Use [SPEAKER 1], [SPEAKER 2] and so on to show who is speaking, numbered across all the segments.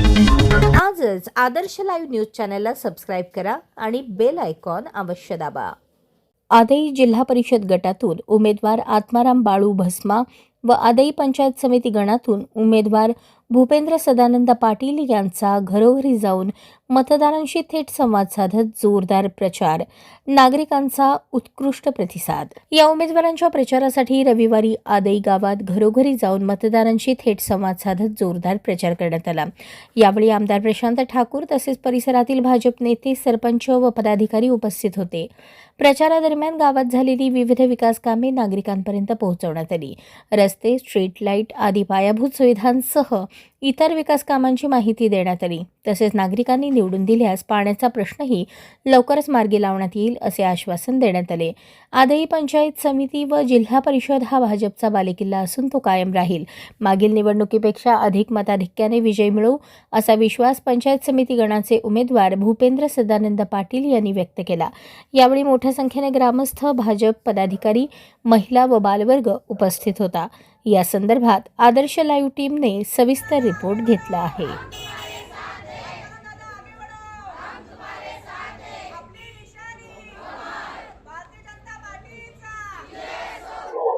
[SPEAKER 1] आजच आदर्श live news चॅनलला subscribe करा आणि बेल आयकॉन अवश्य दाबा। आदई जिल्हा परिषद गटातून उमेदवार आत्माराम बाळू भस्मा व आदई पंचायत समिती गणातून उमेदवार भूपेंद्र सदानंद पाटील यांचा घरोघरी जाऊन मतदारांशी थेट संवाद साधत जोरदार प्रचार, नागरिकांचा उत्कृष्ट प्रतिसाद। या उमेदवारांच्या प्रचारासाठी रविवारी आदई गावात घरोघरी जाऊन मतदारांशी थेट संवाद साधत जोरदार प्रचार करण्यात आला। यावेळी आमदार प्रशांत ठाकूर तसेच परिसरातील भाजप नेते, सरपंच व पदाधिकारी उपस्थित होते। प्रचारादरम्यान गावात झालेली विविध विकास कामे नागरिकांपर्यंत पोहोचवण्यात आली। रस्ते, स्ट्रीट लाईट आदी पायाभूत सुविधांसह इतर विकास कामांची माहिती देण्यात आली। तसेच नागरिकांनी निवडून दिल्यास पाण्याचा प्रश्नही लवकरच मार्गी लावण्यात येईल असे आश्वासन देण्यात आले। आदई पंचायत समिती व जिल्हा परिषद हा भाजपचा बालेकिल्ला असून तो कायम राहील। मागील निवडणुकीपेक्षा अधिक मताधिक्याने विजय मिळवू असा विश्वास पंचायत समिती गणाचे उमेदवार भूपेंद्र सदानंद पाटील यांनी व्यक्त केला। यावेळी मोठ्या संख्येने ग्रामस्थ, भाजप पदाधिकारी, महिला व बालवर्ग उपस्थित होता। या संदर्भात आदर्श लाईव्ह टीमने सविस्तर रिपोर्ट घेतला आहे।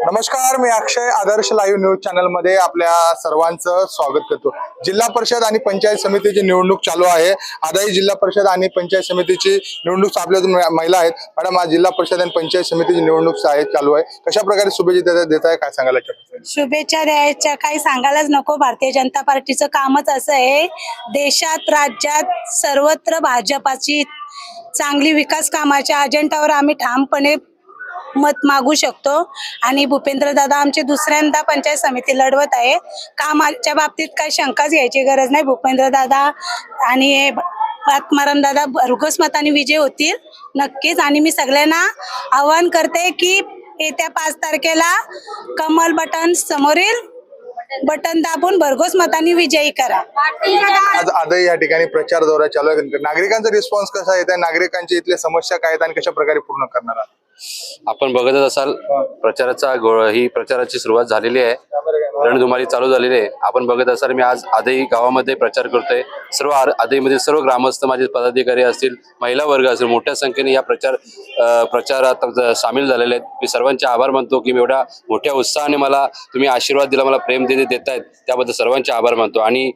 [SPEAKER 2] नमस्कार, मी अक्षय आदर्श लाईव्ह न्यूज चॅनल मध्ये आपल्या सर्वांचं स्वागत करतो। जिल्हा परिषद आणि पंचायत समितीची निवडणूक चालू आहे। आदई जिल्हा परिषद आणि पंचायत समितीची निवडणूक आपल्यातून महिला आहेत। मॅडम, आज जिल्हा परिषद आणि पंचायत समितीची निवडणूक चालू आहे, कशा प्रकारे शुभेच्छा देत आहे, काय सांगायला?
[SPEAKER 3] शुभेच्छा द्यायच्या काही सांगायलाच नको। भारतीय जनता पार्टीचं कामच असं आहे, देशात राज्यात सर्वत्र भाजपाची चांगली विकास कामाच्या अजेंडावर आम्ही ठामपणे मत मागू शकतो। आणि भूपेंद्र दादा आमचे दुसऱ्यांदा पंचायत समिती लढवत आहे। कामाच्या बाबतीत काही शंकाच घ्यायची गरज नाही। भूपेंद्र दादा आणि आत्माराम दादा भरघोस मताने विजय होतील नक्कीच। आणि मी सगळ्यांना आवाहन करते की येत्या 5 तारखेला कमल बटन समोरील बटन दाबून भरघोस मतांनी विजयी करा।
[SPEAKER 2] आज आदई या ठिकाणी प्रचार दौरा चालू आहे। नागरिकांचा रिस्पॉन्स कसा येत आहे? नागरिकांची इथल्या समस्या काय आहेत आणि कशा प्रकारे पूर्ण करणार आहात?
[SPEAKER 4] आपण बघतच असाल ही प्रचाराची सुरुवात झालेली आहे, रणधुमाळी चालू झालेली आहे। आपण बघत असाल मी आज आदई गावामध्ये प्रचार करतोय। सर्व आदईमध्ये सर्व ग्रामस्थ, माझे पदाधिकारी असतील, महिला वर्ग असेल, मोठ्या संख्येने या प्रचारात सामील झालेले आहेत। मी सर्वांचे आभार मानतो की एवढ्या मोठ्या उत्साहाने मला तुम्ही आशीर्वाद दिला, मला प्रेम देतायत, त्याबद्दल सर्वांचे आभार मानतो। आणि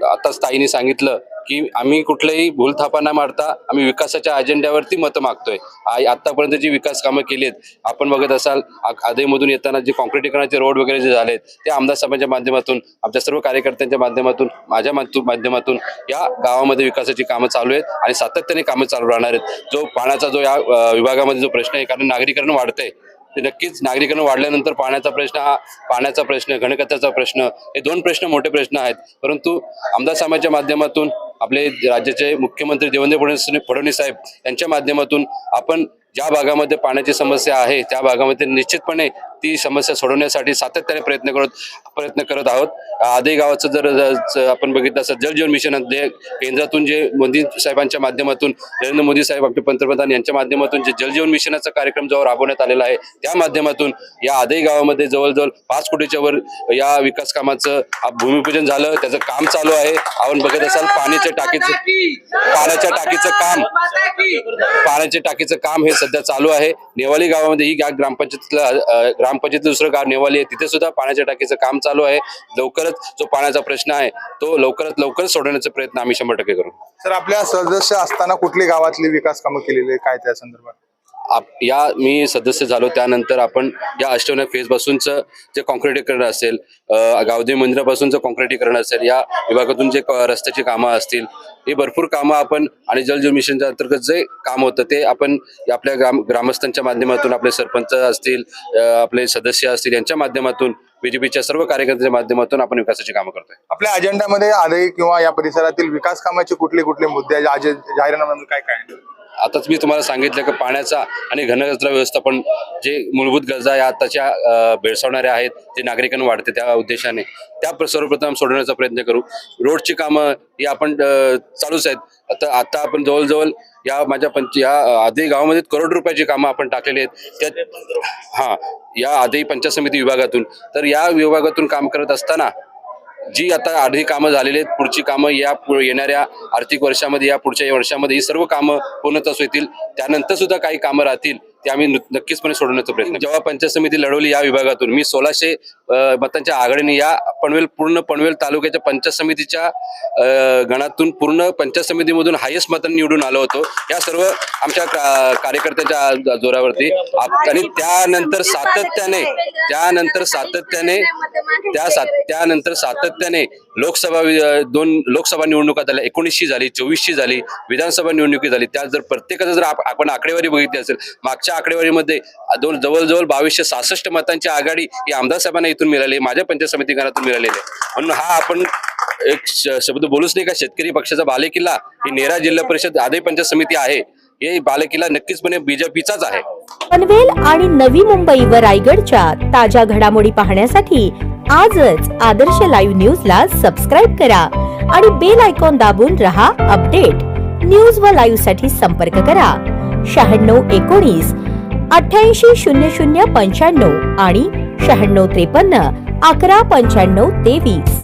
[SPEAKER 4] आताच ताईने सांगितलं की आम्ही कुठल्याही भूलथापा न मारता आम्ही विकासाच्या अजेंड्यावरती मतं मागतोय। आतापर्यंत जी विकास कामं केली आहेत, आपण बघत असाल आदईमधून येताना जे कॉन्क्रिटीकरणाचे रोड वगैरे जे झालेत ते आमदार साहेबांच्या माध्यमातून, आमच्या सर्व कार्यकर्त्यांच्या माध्यमातून, माझ्या माध्यमातून या गावामध्ये विकासाची कामं चालू आहेत आणि सातत्याने कामं चालू राहणार आहेत। जो पाण्याचा जो या विभागामध्ये जो प्रश्न आहे, कारण नागरीकरण वाढतंय, ते नक्कीच नागरीकरण वाढल्यानंतर पाण्याचा प्रश्न, घनकचऱ्याचा प्रश्न, हे 2 प्रश्न मोठे प्रश्न आहेत। परंतु आमदार साहेबांच्या माध्यमातून, आपले राज्याचे मुख्यमंत्री देवेंद्र फडणवीस साहेब यांच्या माध्यमातून आपण ज्या भागामध्ये पाण्याची समस्या आहे त्या भागामध्ये निश्चितपणे ती समस्या सोडवण्यासाठी सातत्याने प्रयत्न करत आहोत। आदई गावाचं जर आपण बघितलं असं जलजीवन मिशन केंद्रातून जे मोदी साहेबांच्या माध्यमातून, नरेंद्र मोदी साहेब आपले पंतप्रधान यांच्या माध्यमातून जे जलजीवन मिशनचा कार्यक्रम जो राबवण्यात आलेला आहे, त्या माध्यमातून या आदई गावामध्ये जवळजवळ 5 कोटीच्या वर या विकास कामाचं भूमिपूजन झालं, त्याचं काम चालू आहे। आपण बघत असाल पाण्याच्या टाकीचं काम हे सध्या चालू आहे। नेवाली गावामध्ये ही ग्रामपंचायतीचं दुसरं गाव नेवाली आहे, तिथे सुद्धा पाण्याच्या टाकीचं काम चालू आहे। लवकरच जो पाण्याचा प्रश्न आहे तो लवकरच सोडवण्याचा प्रयत्न आम्ही 100% करू।
[SPEAKER 2] सर, आपल्या सदस्य असताना कुठली गावातली विकास कामं केलेली काय त्या संदर्भात?
[SPEAKER 4] मी सदस्य झालो त्यानंतर आपण या अष्टविनायक फेज पासूनचं जे कॉन्क्रिटीकरण असेल, गावदेवी मंदिरापासूनचं कॉन्क्रिटीकरण असेल, या विभागातून जे रस्त्याची कामं असतील, ही भरपूर कामं आपण, आणि जलजीवन मिशनच्या अंतर्गत जे काम होतं ते आपण आपल्या ग्रामस्थांच्या माध्यमातून, आपले सरपंच असतील, आपले सदस्य असतील, यांच्या माध्यमातून, बीजेपीच्या सर्व कार्यकर्त्यांच्या माध्यमातून आपण विकासाची कामं करतोय।
[SPEAKER 2] आपल्या अजेंडामध्ये आदई किंवा या परिसरातील विकास कामाचे कुठले मुद्दे जाहीरनाम्यामध्ये काय काय?
[SPEAKER 4] आताच मी तुम्हाला सांगितलं की पाण्याचा आणि घनकचरा व्यवस्थापन, जे मूलभूत गरजा या आताच्या भेडसावणाऱ्या आहेत, जे नागरिकांना वाढते, त्या उद्देशाने त्या सर्वप्रथम सोडवण्याचा प्रयत्न करू। रोडची कामं ही आपण चालूच आहेत। आता आपण जवळजवळ या आदई गावामध्ये करोड रुपयाची कामं आपण टाकलेली आहेत या आदई पंचायत समिती विभागातून। तर या विभागातून काम करत असताना जी आता अर्धी कामं झालेली आहेत, पुढची कामं येणाऱ्या आर्थिक वर्षामध्ये, या पुढच्या वर्षामध्ये ही सर्व कामं पूर्णत्वास येतील. त्यानंतर सुद्धा काही कामं राहतील ते आम्ही नक्कीचपणे सोडवण्याचा प्रयत्न. जेव्हा पंचायत समिती लढवली या विभागातून, मी 1600 मतांच्या आघाडीने या पनवेल तालुक्याच्या पंचायत समितीच्या गणातून पूर्ण पंचायत समितीमधून हायेस्ट मतांनी निवडून आलो होतो. या सर्व आमच्या कार्यकर्त्यांच्या जोरावरती. आणि त्यानंतर सातत्याने लोकसभा निवडणुका झाल्या, 19शी झाली, 24शी झाली, विधानसभा निवडणुकी झाली. त्या जर प्रत्येकाचं जर आपण आकडेवारी बघितली असेल, मागच्या आकडेवारीमध्ये जवळजवळ 2266 मतांची आघाडी ही आमदार साहेबांना इथून मिळाली, माझ्या पंचायत समिती गणातून मिळालेली आहे. म्हणून हा आपण एक शब्द बोलूच नाही का, शेतकरी पक्षाचा बालेकिल्ला ही नेरा जिल्हा परिषद आदई पंचायत समिती आहे. हे बालेकिल्ला नक्कीचपणे बीजेपीचाच आहे.
[SPEAKER 1] पनवेल आणि नवी मुंबई व रायगडच्या ताज्या घडामोडी पाहण्यासाठी आजच आदर्श लाईव्ह न्यूजला सबस्क्राईब करा आणि बेल आयकॉन दाबून रहा अपडेट. न्यूज व लाईव्ह साठी संपर्क करा 9619 880095 आणि 9653 119523.